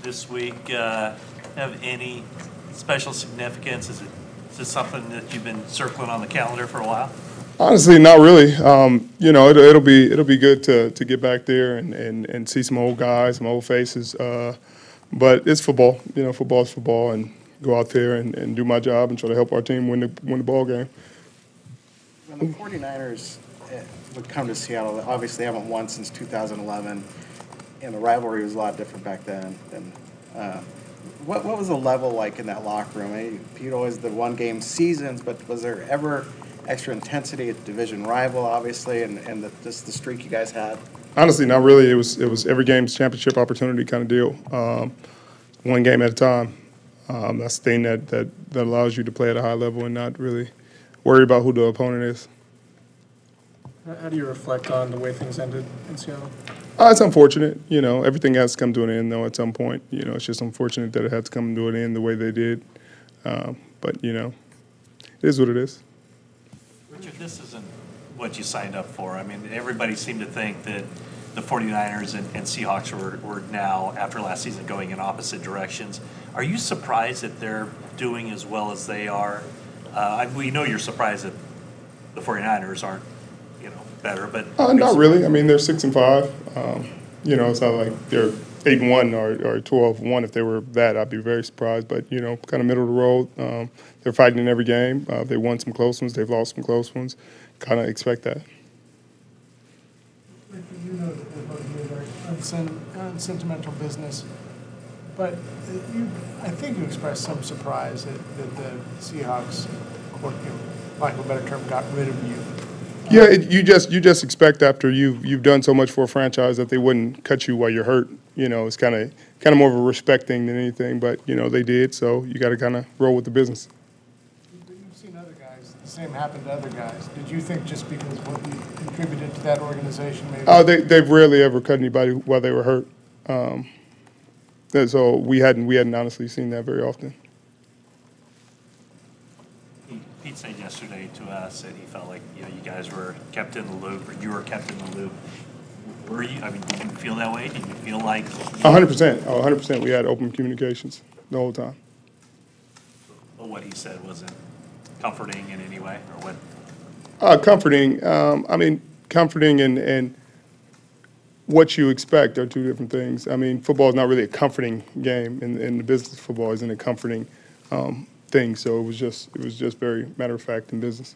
this week have any special significance? Is it something that you've been circling on the calendar for a while? Honestly, not really. It'll be good to get back there and see some old guys, some old faces. But it's football. Football is football, and go out there and do my job and try to help our team win the ball game. When the 49ers would come to Seattle, obviously they haven't won since 2011, and the rivalry was a lot different back then. What was the level like in that locker room? I mean, Pete always the one-game seasons, but was there ever extra intensity at the division rival, obviously, and just the streak you guys had? Honestly, not really. It was every game's championship opportunity kind of deal. One game at a time. That's the thing that allows you to play at a high level and not really worry about who the opponent is. How do you reflect on the way things ended in Seattle? It's unfortunate. Everything has to come to an end, though, at some point. It's just unfortunate that it had to come to an end the way they did. But, it is what it is. Richard, this isn't what you signed up for. I mean, everybody seemed to think that the 49ers and Seahawks were now, after last season, going in opposite directions. Are you surprised that they're doing as well as they are? We know you're surprised that the 49ers aren't, better, but not really. I mean, they're 6-5. It's not like they're 8-1 or 12-1. If they were that, I'd be very surprised. But kind of middle of the road. They're fighting in every game. They won some close ones. They've lost some close ones. Kind of expect that. Richard, you know that they're both very unsentimental business, but I think you expressed some surprise that the Seahawks, lack of a better term, got rid of you. Yeah, you just expect after you've done so much for a franchise that they wouldn't cut you while you're hurt. It's kind of more of a respect thing than anything, but they did, so you got to kind of roll with the business. You've seen other guys. The same happened to other guys. Did you think just because what you contributed to that organization, maybe? They've rarely ever cut anybody while they were hurt. So we hadn't honestly seen that very often. Pete said yesterday to us that he felt like you guys were kept in the loop, or you were kept in the loop. Were you? I mean, did you feel that way? Did you feel like 100%? 100%. We had open communications the whole time. Well, what he said wasn't comforting in any way, or what? Comforting. I mean, comforting and what you expect are two different things. I mean, football is not really a comforting game, and the business of football isn't a comforting thing. So it was just very matter of fact in business.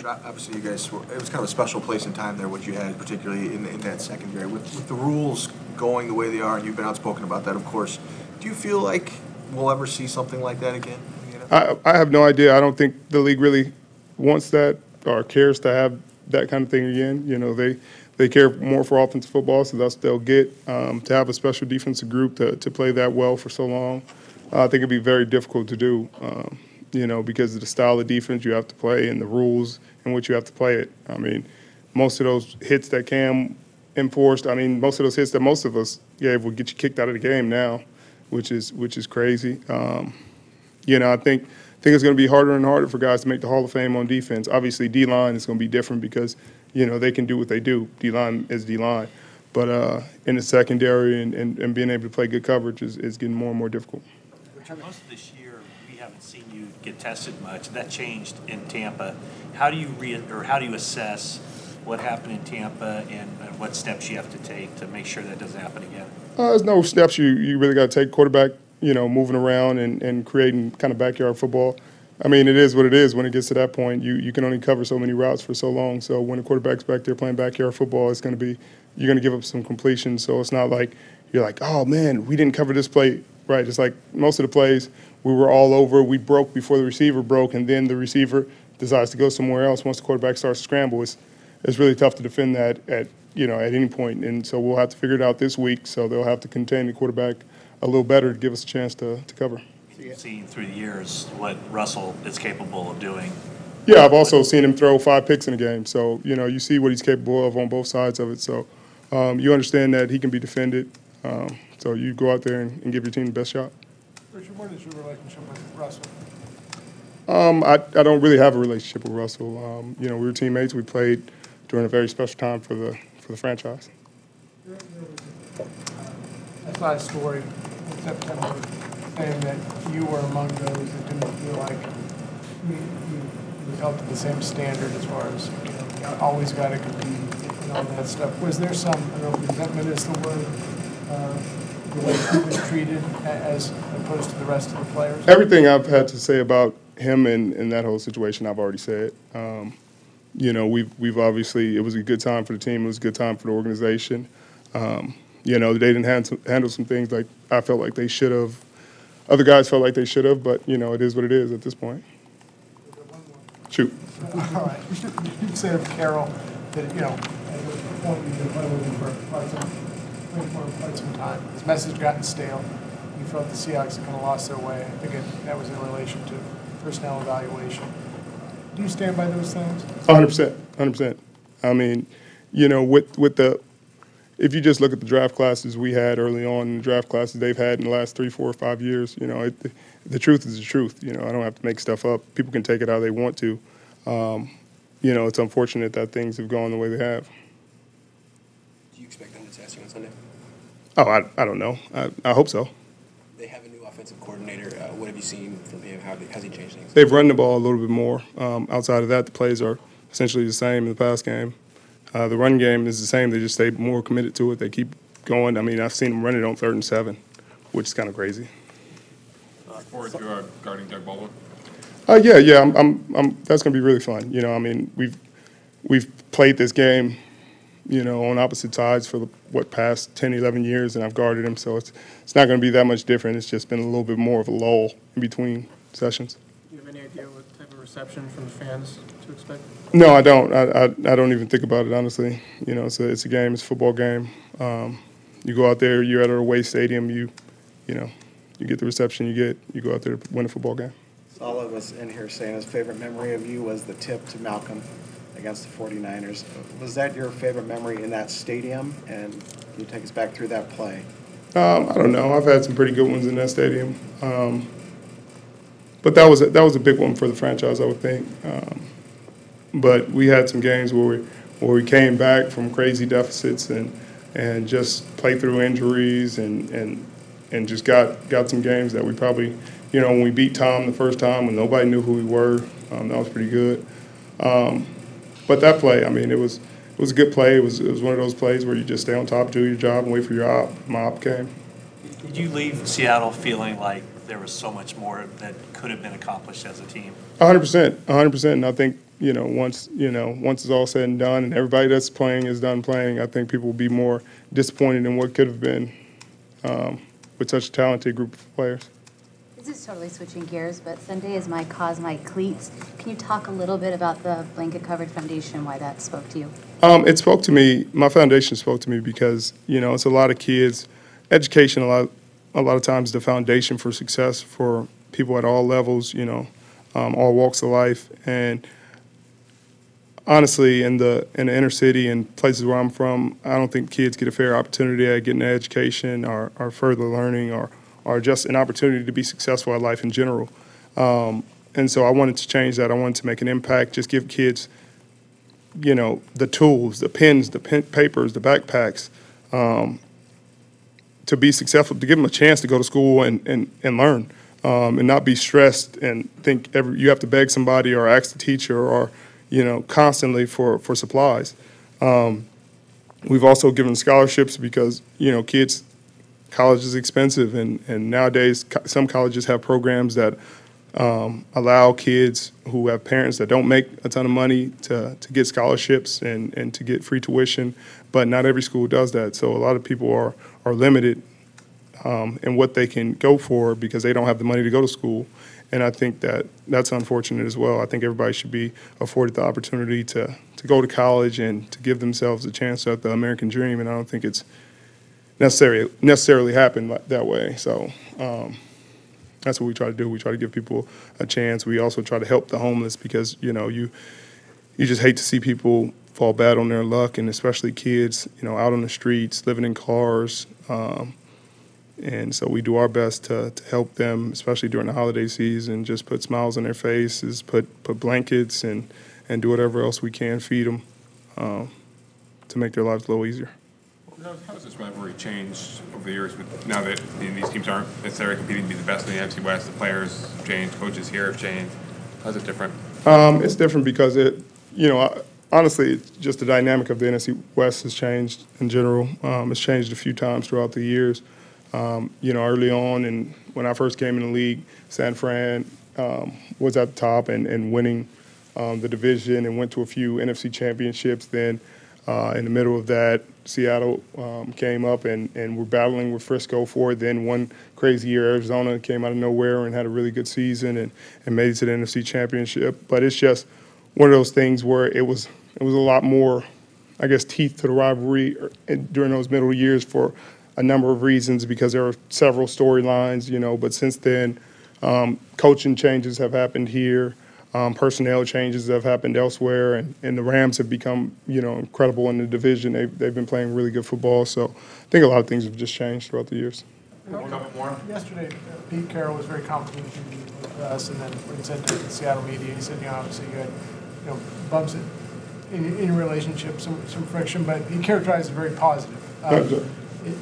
Obviously, you guys it was kind of a special place in time there, what you had, particularly in that secondary. With the rules going the way they are, and you've been outspoken about that, of course, do you feel like we'll ever see something like that again? I have no idea. I don't think the league really wants that or cares to have that kind of thing again. They care more for offensive football, so thus they'll get to have a special defensive group to play that well for so long. I think it'd be very difficult to do. Because of the style of defense you have to play and the rules in which you have to play it. I mean, most of those hits that Cam enforced, most of those hits that most of us gave will get you kicked out of the game now, which is crazy. I think it's going to be harder and harder for guys to make the Hall of Fame on defense. Obviously, D-line is going to be different because, they can do what they do. D-line is D-line. But in the secondary and being able to play good coverage is getting more and more difficult. Most of this year, we haven't seen you get tested much. That changed in Tampa. How do you assess what happened in Tampa and what steps you have to take to make sure that doesn't happen again? There's no steps you really got to take. Quarterback, moving around and creating kind of backyard football. I mean, it is what it is when it gets to that point. You can only cover so many routes for so long. So when the quarterback's back there playing backyard football, you're going to give up some completion. So it's not like you're like, oh, man, we didn't cover this play. Right, it's like most of the plays we were all over. We broke before the receiver broke, and then the receiver decides to go somewhere else. Once the quarterback starts to scramble, it's really tough to defend that at any point. And so we'll have to figure it out this week. So they'll have to contain the quarterback a little better to give us a chance to cover. You've seen through the years what Russell is capable of doing. Yeah, I've also seen him throw 5 picks in a game. So you see what he's capable of on both sides of it. So you understand that he can be defended. So you go out there and give your team the best shot. Richard, what is your relationship with Russell? I don't really have a relationship with Russell. We were teammates. We played during a very special time for the franchise. I saw a story in September saying that you were among those that didn't feel like you held to the same standard as far as, you always got to compete and all that stuff. Was there some, I don't know if resentment is the word, the way he was treated as opposed to the rest of the players? Everything I've had to say about him and that whole situation, I've already said. We've obviously, it was a good time for the team. It was a good time for the organization. They didn't handle some things like I felt like they should have. Other guys felt like they should have, but, it is what it is at this point. Shoot. All right. You said of Carroll that, at a point you've been playing with him for quite some time. His message gotten stale. You felt the Seahawks had kind of lost their way. I think that was in relation to personnel evaluation. Do you stand by those things? 100%. 100%. I mean, with the, if you just look at the draft classes we had early on, and the draft classes they've had in the last 3, 4, or 5 years, the truth is the truth. I don't have to make stuff up. People can take it how they want to. It's unfortunate that things have gone the way they have. Do you expect them to test you on Sunday? Oh, I don't know. I hope so. They have a new offensive coordinator. What have you seen from him? Has he changed things? They've run the ball a little bit more. Outside of that, the plays are essentially the same in the pass game. The run game is the same. They just stay more committed to it. They keep going. I mean, I've seen them run it on 3rd and 7, which is kind of crazy. Forward to guarding Doug Baldwin. Yeah. That's going to be really fun. We've played this game, on opposite sides for the past 10, 11 years, and I've guarded him. So it's not going to be that much different. It's just been a little bit more of a lull in between sessions. Do you have any idea what type of reception from the fans to expect? No, I don't. I don't even think about it, honestly. It's a game. It's a football game. You go out there. You're at a away stadium. You get the reception you get. You go out there to win a football game. Sala was in here saying his favorite memory of you was the tip to Malcolm against the 49ers. Was that your favorite memory in that stadium? And can you take us back through that play? I don't know. I've had some pretty good ones in that stadium. But that was a big one for the franchise, I would think. But we had some games where we came back from crazy deficits and just played through injuries and just got some games that we probably, when we beat Tom the first time when nobody knew who we were, that was pretty good. But that play, I mean, it was a good play. It was one of those plays where you just stay on top, do your job, and wait for your op. My op came. Did you leave Seattle feeling like there was so much more that could have been accomplished as a team? 100%, 100%. And I think once it's all said and done, and everybody that's playing is done playing, I think people will be more disappointed in what could have been with such a talented group of players. This is totally switching gears, but Sunday is my Cause My Cleats. Can you talk a little bit about the Blanket Covered Foundation, why that spoke to you? It spoke to me. My foundation spoke to me because it's a lot of kids. Education, a lot of times, the foundation for success for people at all levels. All walks of life. And honestly, in the inner city and places where I'm from, I don't think kids get a fair opportunity at getting an education or further learning or just an opportunity to be successful at life in general. And so I wanted to change that. I wanted to make an impact, just give kids, the tools, the pens, the papers, the backpacks, to be successful, to give them a chance to go to school and learn, and not be stressed and think you have to beg somebody or ask the teacher or, constantly for supplies. We've also given scholarships because, kids, college is expensive, and nowadays some colleges have programs that allow kids who have parents that don't make a ton of money to get scholarships and to get free tuition, but not every school does that. So a lot of people are limited in what they can go for because they don't have the money to go to school. And I think that's unfortunate as well. I think everybody should be afforded the opportunity to go to college and to give themselves a chance at the American dream, and I don't think it's necessarily happen that way. So that's what we try to do. We try to give people a chance. We also try to help the homeless because, you just hate to see people fall bad on their luck, and especially kids, out on the streets, living in cars. And so we do our best to help them, especially during the holiday season, just put smiles on their faces, put blankets and do whatever else we can, feed them to make their lives a little easier. How has this rivalry changed over the years now that these teams aren't necessarily competing to be the best in the NFC West? The players have changed, coaches here have changed. How's it different? It's different because honestly, it's just the dynamic of the NFC West has changed in general. It's changed a few times throughout the years. Early on, and when I first came in the league, San Fran was at the top and winning the division and went to a few NFC championships. Then in the middle of that, Seattle came up and were battling with Frisco for it. Then one crazy year, Arizona came out of nowhere and had a really good season and made it to the NFC championship. But it's just one of those things where it was a lot more, I guess, teeth to the rivalry during those middle years for a number of reasons, because there were several storylines, but since then, coaching changes have happened here, personnel changes have happened elsewhere, and the Rams have become, incredible in the division. They've been playing really good football, so I think a lot of things have just changed throughout the years. Yesterday, Pete Carroll was very complimentary with us, and then when he said to the Seattle media, he said, obviously you had, bumps in your relationship, some friction, but he characterized it very positive.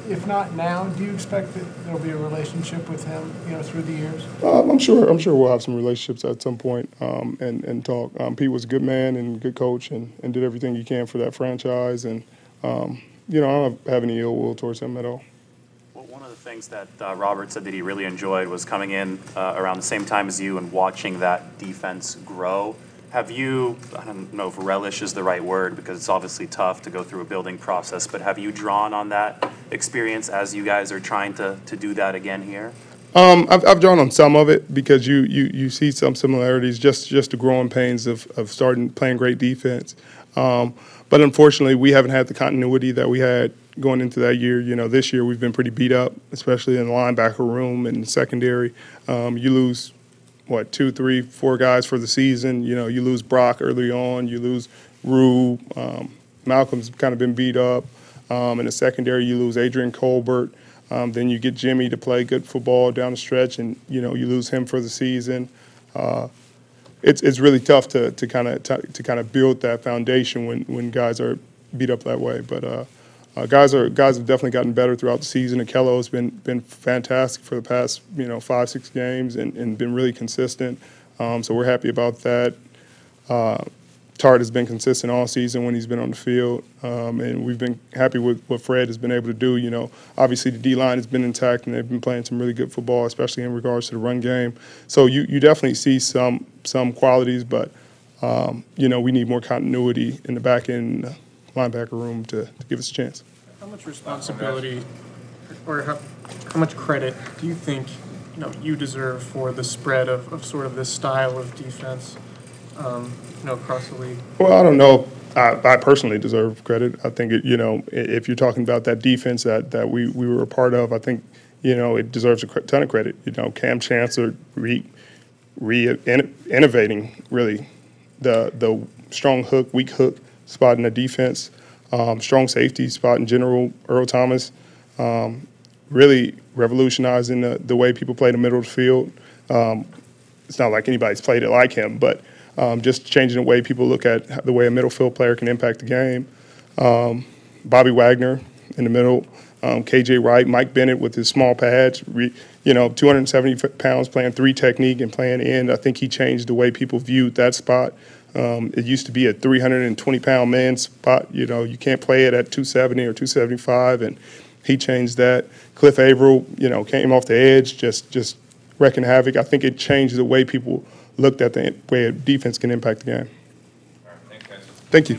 If not now, do you expect that there'll be a relationship with him, through the years? I'm sure we'll have some relationships at some point and talk. Pete was a good man and a good coach and did everything he can for that franchise. And, I don't have any ill will towards him at all. Well, one of the things that Robert said that he really enjoyed was coming in around the same time as you and watching that defense grow. Have you, I don't know if relish is the right word because it's obviously tough to go through a building process, but have you drawn on that experience as you guys are trying to do that again here? I've drawn on some of it because you see some similarities, just the growing pains of starting playing great defense. But unfortunately, we haven't had the continuity that we had going into that year. This year we've been pretty beat up, especially in the linebacker room and the secondary. You lose 2, 3, 4 guys for the season. You lose Brock early on. You lose Rue. Malcolm's kind of been beat up. In the secondary, you lose Adrian Colbert. Then you get Jimmy to play good football down the stretch, and you lose him for the season. It's really tough to kind of build that foundation when guys are beat up that way. But guys have definitely gotten better throughout the season. Akello's been fantastic for the past 5, 6 games and been really consistent. So we're happy about that. Tart has been consistent all season when he's been on the field, and we've been happy with what Fred has been able to do. Obviously the D-line has been intact, and they've been playing some really good football, especially in regards to the run game. So you definitely see some qualities, but we need more continuity in the back end linebacker room to give us a chance. How much responsibility or how much credit do you think you deserve for the spread of sort of this style of defense? Across the league? Well, I don't know. I personally deserve credit. I think if you're talking about that defense that we were a part of, I think it deserves a ton of credit. Cam Chancellor innovating really the strong hook, weak hook spot in the defense, strong safety spot in general. Earl Thomas really revolutionizing the way people play the middle of the field. It's not like anybody's played it like him, but just changing the way people look at the way a middle field player can impact the game. Bobby Wagner in the middle, KJ Wright, Mike Bennett with his small pads, 270 pounds playing 3 technique and playing end. I think he changed the way people viewed that spot. It used to be a 320-pound man spot. You can't play it at 270 or 275, and he changed that. Cliff Averill, came off the edge, just wrecking havoc. I think it changed the way people looked at the way a defense can impact the game. All right, thanks, guys. Thank you.